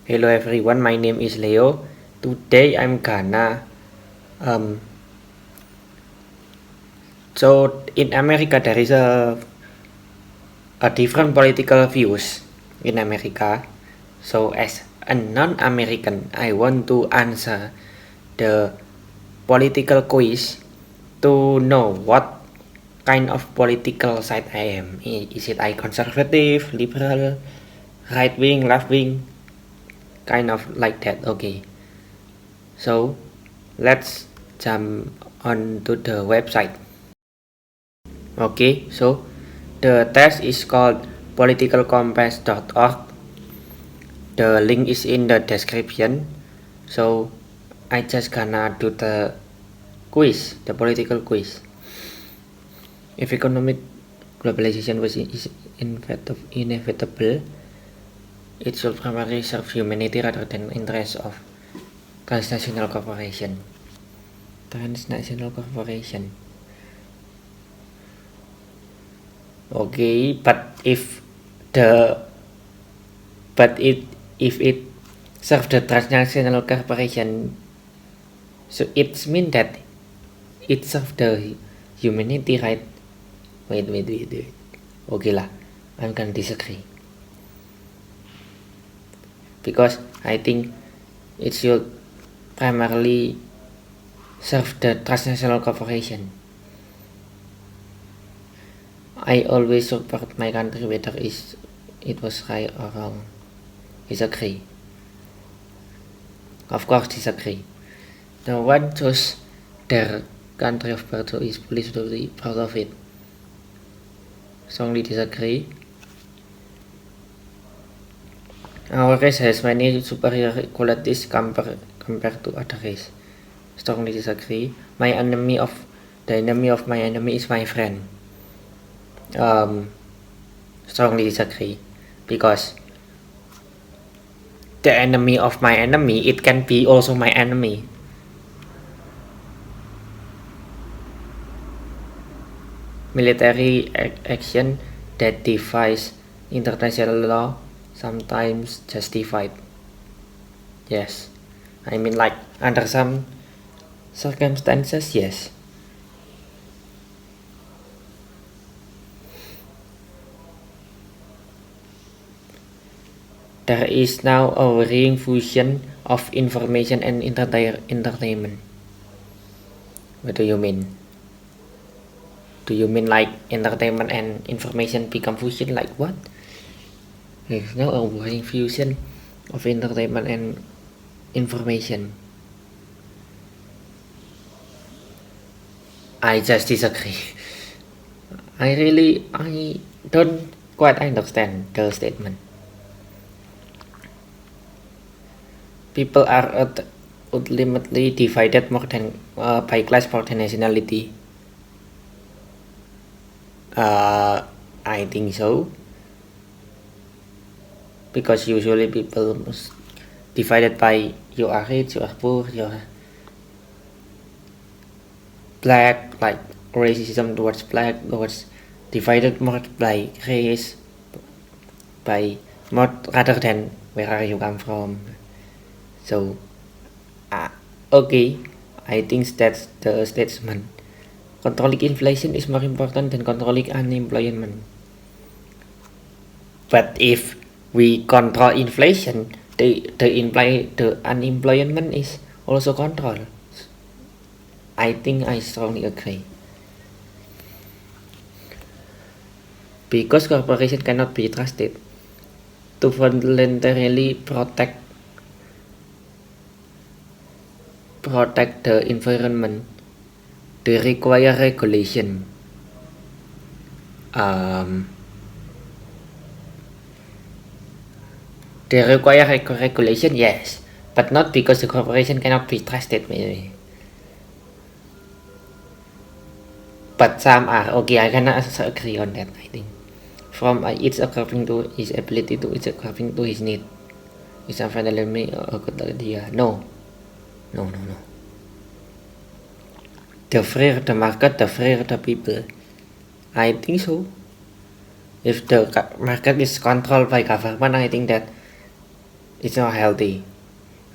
Hello everyone, my name is Leo. Today I'm gonna so in America there is a different political views in America. So as a non-American, I want to answer the political quiz to know what kind of political side I am. Is it I conservative, liberal, right wing, left wing, kind of like that. Okay. So let's jump onto the website. Okay, so the test is called politicalcompass.org. The link is in the description. So I just gonna do the quiz, the political quiz. If economic globalization is inevitable, it should primarily serve humanity rather than interests of transnational corporation. Transnational corporation. Okay, the but if it serves the transnational corporation, so it means that it serves the humanity, right? Wait. Okay lah, I'm gonna disagree because I think it should primarily serve the transnational corporation. I always support my country whether it was right or wrong. Disagree. Of course disagree. No one chose their country of birth, so is fully to be proud of it. Strongly disagree. Our race has many superior qualities compared to other race. Strongly disagree. The enemy of my enemy is my friend. Strongly disagree, because the enemy of my enemy, it can be also my enemy. Military action that defies international law sometimes justified. Yes, I mean, like, under some circumstances, yes. There is now a worrying fusion of information and entertainment. What do you mean? Do you mean like entertainment and information become fusion? Like what? There's now a worrying fusion of entertainment and information. I just disagree. I don't quite understand the statement. People are ultimately divided more than by class more than nationality. I think so, because usually people must divided by you are rich, you are poor, you are black, like racism towards black, towards divided more by race, by more rather than where are you come from. So okay, I think that's the statement. Controlling inflation is more important than controlling unemployment. But if we control inflation, the unemployment is also controlled. I think I strongly agree. Because corporation cannot be trusted to voluntarily protect the environment, they require regulation. They require regulation, yes, but not because the corporation cannot be trusted, maybe. But some are. Okay, I cannot agree on that, I think. From each according to his ability to each according to his need. Is a finally a good idea? No. The freer the market, the freer the people. I think so. If the market is controlled by government, I think that it's not healthy.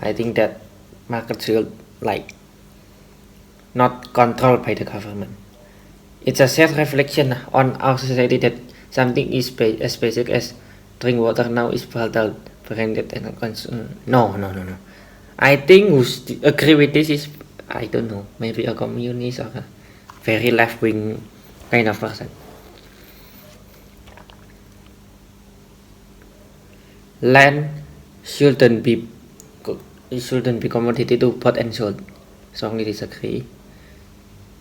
I think that market should like not controlled by the government. It's a self-reflection on our society that something is as basic as drink water now is brutal, branded and no. I think who agree with this is, I don't know, maybe a communist or a very left-wing kind of person. Land shouldn't be commodity to bought and sold. Strongly disagree.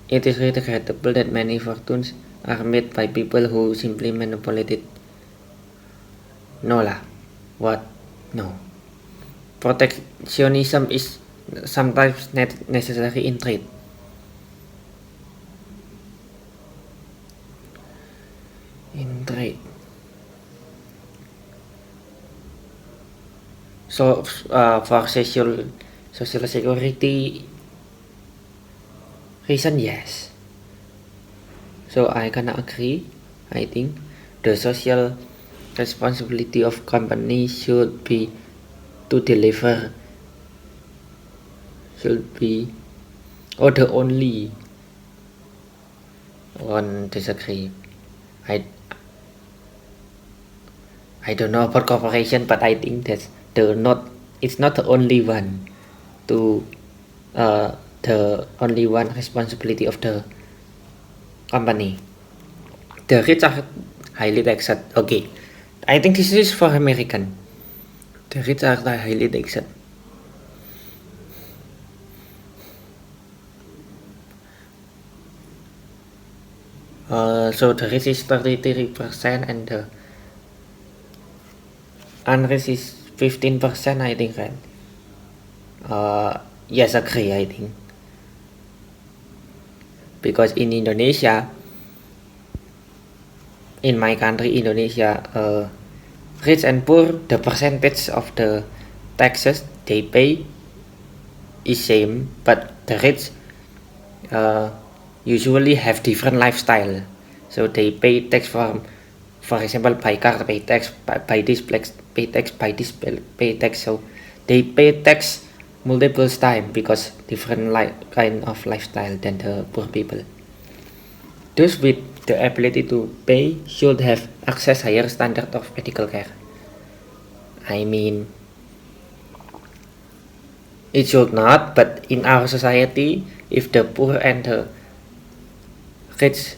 It is regrettable that many fortunes are made by people who simply manipulate it. No lah. What? No. Protectionism is sometimes necessary in trade. So for social security reason, yes. So I gonna agree. I think the social responsibility of companies should be to deliver, or the only one disagree. I don't know about corporation, but I think that's it's not the only one to the only one responsibility of the company. The rich are highly taxed. Okay, I think this is for American. The rich are highly taxed. So the rich is 33% and the unrich is 15%, I think, right? Yes, agree, I think. Because in Indonesia, in my country, Indonesia, rich and poor, the percentage of the taxes they pay is same, but the rich usually have different lifestyle. So they pay tax for example, by car pay tax, by this place pay tax, by this pay tax. So they pay tax multiple times because different kind of lifestyle than the poor people. Those with the ability to pay should have access higher standard of medical care. I mean, it should not, but in our society, if the poor and the rich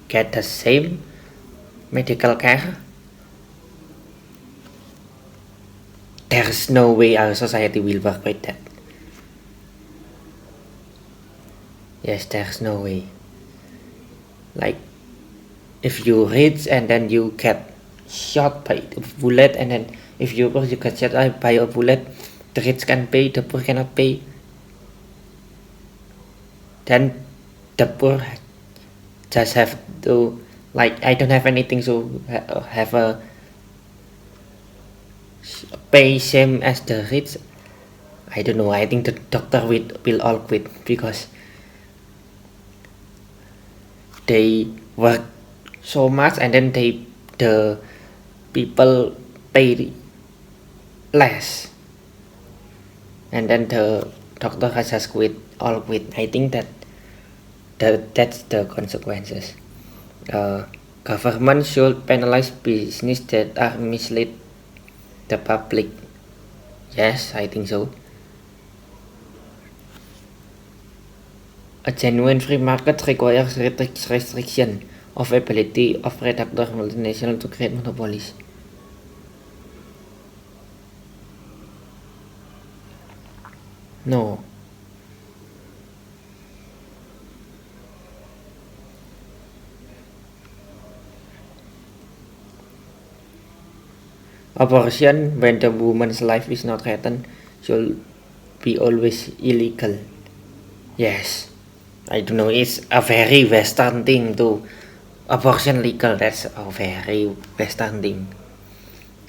get the same medical care, there's no way our society will work with that. Yes, there's no way. Like, if you rich and then you get shot by a bullet, and then if you get shot by a bullet, the rich can pay, the poor cannot pay. Then the poor just have to, like, I don't have anything, so have a pay same as the rich. I don't know. I think the doctor will all quit because they work so much and then the people pay less, and then the doctor has just quit. I think that's the consequences. Government should penalize business that are mislead the public. Yes, I think so. A genuine free market requires restriction of ability of predatory multinational to create monopolies. No. Abortion, when the woman's life is not threatened, should be always illegal. Yes. I don't know, it's a very Western thing to abortion legal. That's a very Western thing.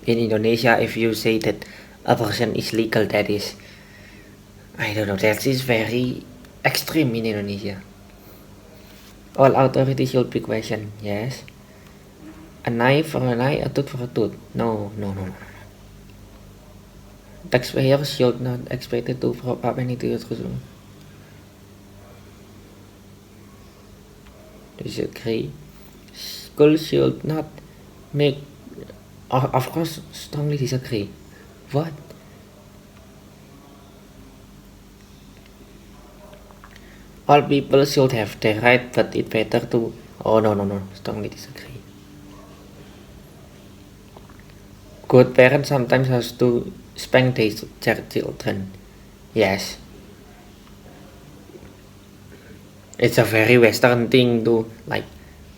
In Indonesia, if you say that abortion is legal, that is, I don't know, that is very extreme in Indonesia. All authorities should be questioned. Yes. An eye for an eye, a tooth for a tooth. No. Taxpayers should not expected to prop up any tourism. Disagree. Schools should not make. Of course, strongly disagree. What? All people should have the right, but it's better to. Oh no, strongly disagree. Good parents sometimes has to spank their children. Yes. It's a very Western thing to like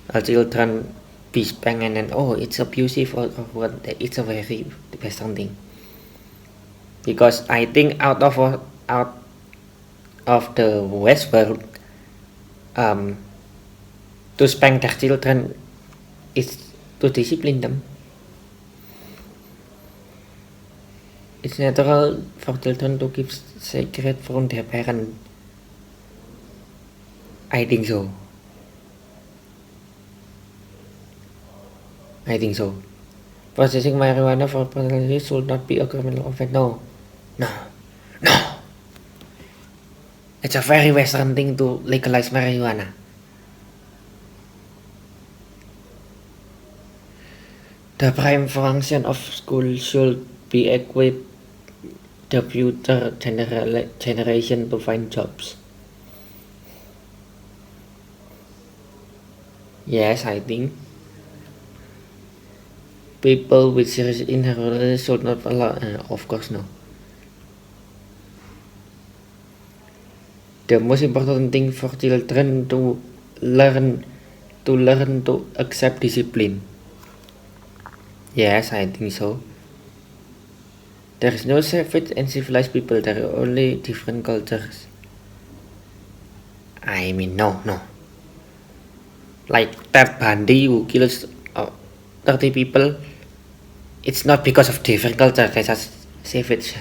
a children be spanked and then it's abusive or what. It's a very Western thing. Because I think out of the West world, to spank their children is to discipline them. It's natural for children to keep secret from their parents. I think so. Possessing marijuana for personal use should not be a criminal offense. No. It's a very Western thing to legalize marijuana. The prime function of school should be equip the future generation to find jobs. Yes, I think people with serious inheritance should not allow. Of course, no. The most important thing for children to learn to accept discipline. Yes, I think so. There is no savage and civilized people. There are only different cultures. I mean, no. Like Ted Bundy who kills 30 people. It's not because of different culture. That's just savage.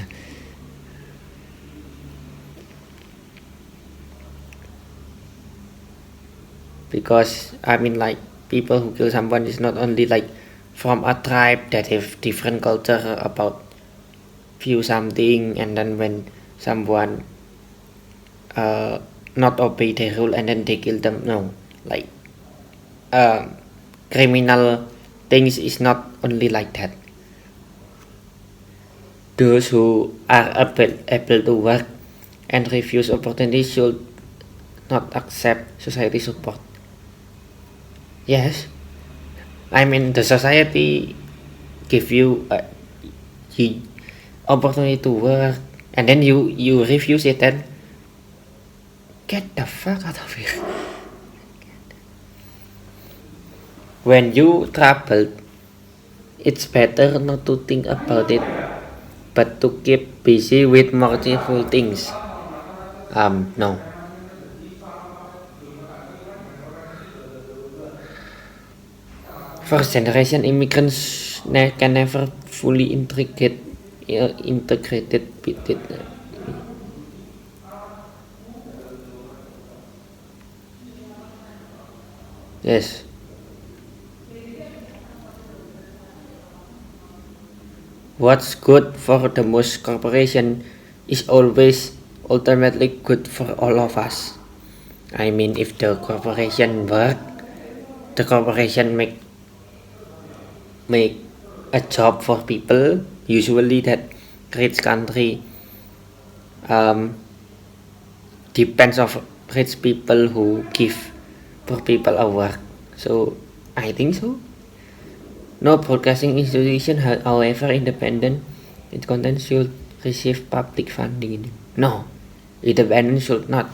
Because I mean, like people who kill someone is not only like from a tribe that have different culture about view something, and then when someone not obey the rule and then they kill them. No, like criminal things is not only like that. Those who are able to work and refuse opportunities should not accept society support. Yes, I mean the society give you opportunity to work and then you refuse it, then get the fuck out of here. When you troubled, it's better not to think about it, but to keep busy with more cheerful things. No. First generation immigrants can never fully integrated with it. Yes. What's good for the most corporation is always ultimately good for all of us. I mean, if the corporation work, the corporation make a job for people. Usually, that rich country depends of rich people who give poor people a work. So I think so. No broadcasting institution, however independent, its content should receive public funding. No, independent should not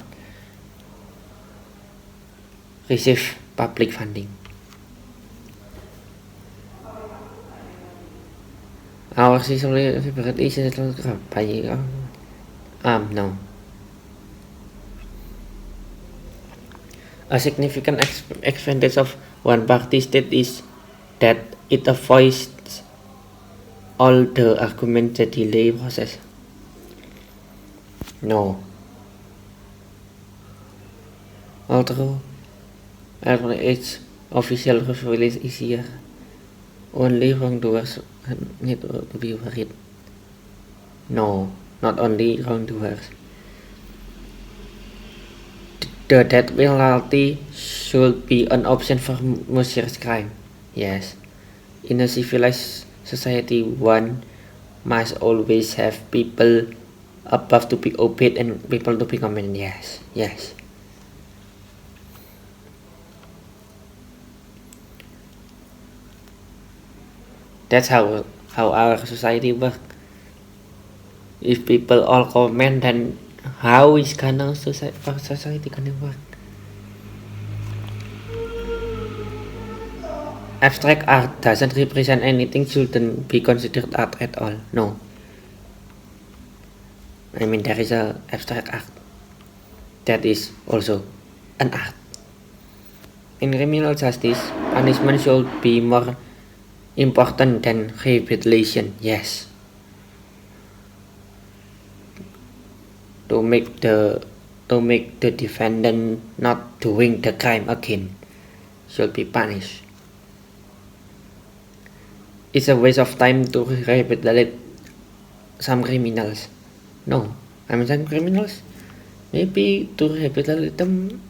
receive public funding. Our favorite is no. A significant advantage of one-party state is that it avoids all the arguments that delay process. No. Although its official release is here, only wrongdoers need to be worried. No, not only wrongdoers. The death penalty should be an option for most serious crime. Yes. In a civilized society, one must always have people above to be obeyed and people to be commanded. Yes, yes. That's how our society works. If people all command, then how is gonna society gonna work? Abstract art doesn't represent anything, shouldn't be considered art at all. No. I mean, there is a abstract art that is also an art. In criminal justice, punishment should be more important than rehabilitation. Yes. To make the defendant not doing the crime again should be punished. It's a waste of time to rehabilitate some criminals. No, I mean some criminals, maybe to rehabilitate them,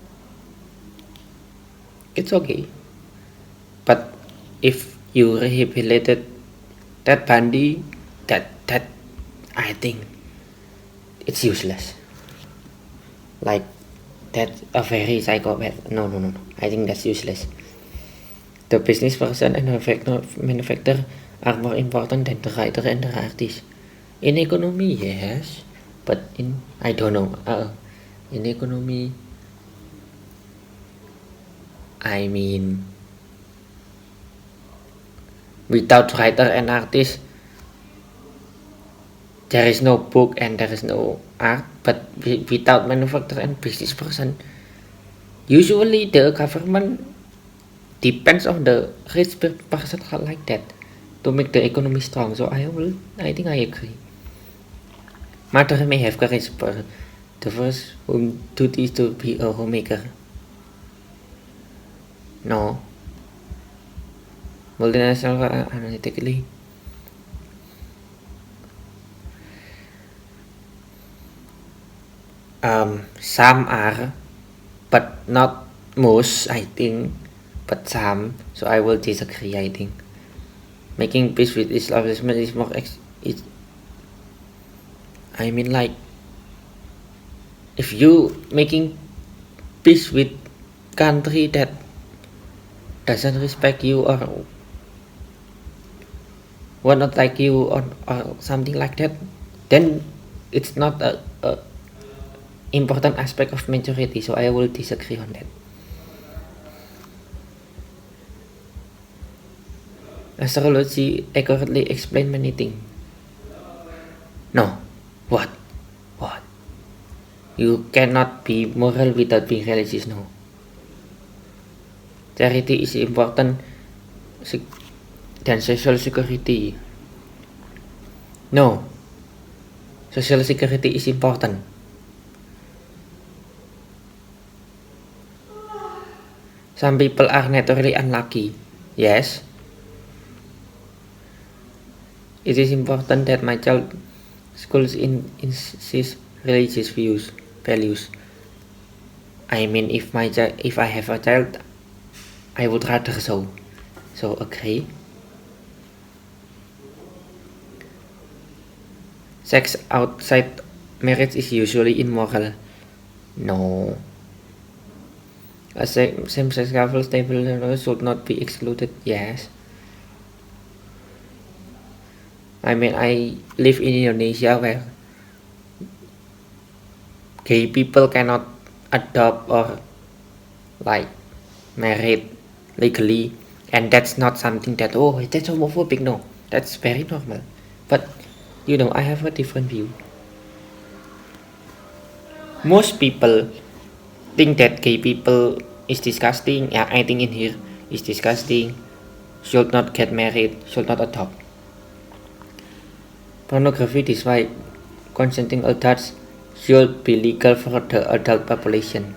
it's okay. But if you rehabilitated that bandit, that I think it's useless. Like that's a very psychopath. No. I think that's useless. The business person and the manufacturer are more important than the writer and the artist. In economy, yes, but I don't know. In economy, I mean, without writer and artist, there is no book and there is no art. But without manufacturer and business person, usually the government depends on the rich person like that to make the economy strong. So I think I agree. Mother may have courage, but the first duty is to be a homemaker. No. Multinational analytically. Some are, but not most, I think. But some, so I will disagree, I think. Making peace with establishment is more I mean, like, if you making peace with country that doesn't respect you or will not like you or something like that, then it's not a important aspect of majority. So I will disagree on that. Astrology accurately explain many things. No. What? You cannot be moral without being religious. No. Charity is important than social security. No. Social security is important. Some people are naturally unlucky. Yes. It is important that my child schools insist religious values. I mean, if I have a child, I would rather so. So agree. Sex outside marriage is usually immoral. No. A same-sex couple stable should not be excluded. Yes. I mean, I live in Indonesia where gay people cannot adopt or like married legally, and that's not something that that's homophobic. No, that's very normal. But I have a different view. Most people think that gay people is disgusting. Yeah, I think in here is disgusting. Should not get married. Should not adopt. Pornography, despite consenting adults, should be legal for the adult population.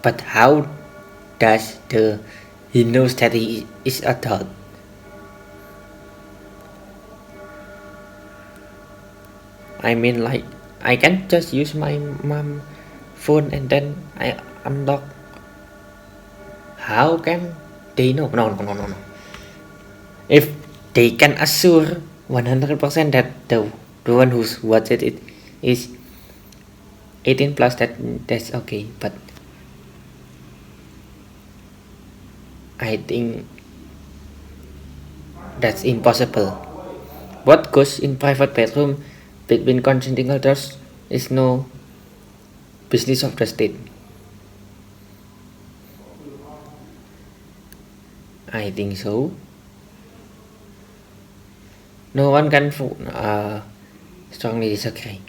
But how does he knows that he is adult? I mean, like, I can just use my mom phone and then I unlock. How can they know? No, no, no, no, no. If they can assure 100% that the one who's watched it is 18 plus, that's okay. But I think that's impossible. What goes in private bedroom between consenting adults is no business of the state. I think so. No one can strongly disagree.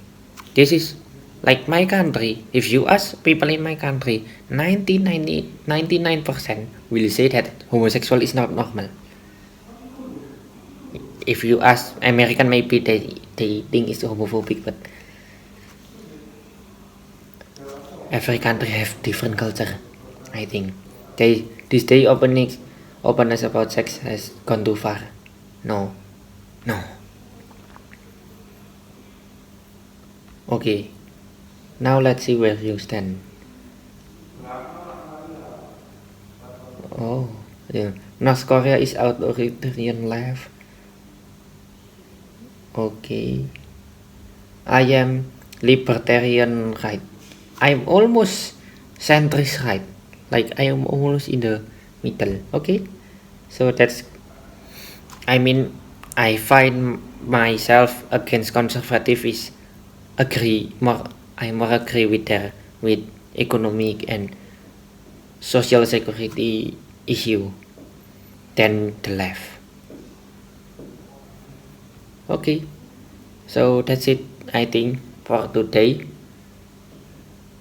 This is like my country. If you ask people in my country, 99% will say that homosexual is not normal. If you ask American, maybe they think it's homophobic, but every country have different culture. I think this day openness about sex has gone too far. No, no. Okay, now let's see where you stand. Oh, yeah. North Korea is authoritarian left. Okay, I am libertarian right. I'm almost centrist right. Like I am almost in the middle. Okay, so that's. I mean, I find myself against conservative is agree more. I more agree with their with economic and social security issue than the left. Okay, so that's it. I think for today.